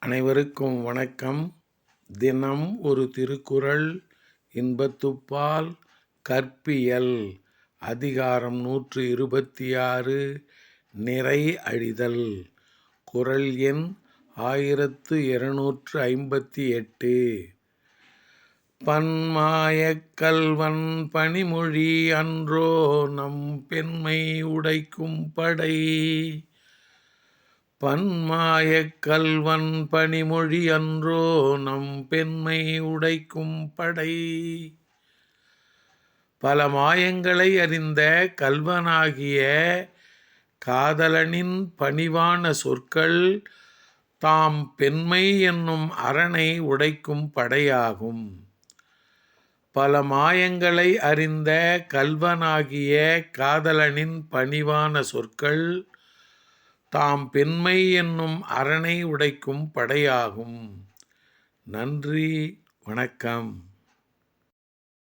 அனைவருக்கும் வணக்கம். தினம் ஒரு திருக்குறள். இன்பத்துப்பால் கற்பியல். அதிகாரம் 126 நிறை அழிதல். குறள் எண் 1258. பன்மாயக் கள்வன் பணிமொழி அன்றோ நம் பெண்மை உடைக்கும் படை. பன்மாயக் கள்வன் பணிமொழி அன்றோ நம் பெண்மை உடைக்கும் படை. பல மாயங்களை அறிந்த கள்வனாகிய காதலனின் பணிவான சொற்கள் தாம் பெண்மை என்னும் அரணை உடைக்கும் படையாகும். பல மாயங்களை அறிந்த கள்வனாகிய காதலனின் பணிவான சொற்கள் தாம் பெண்மை என்னும் அரணை உடைக்கும் படையாகும். நன்றி, வணக்கம்.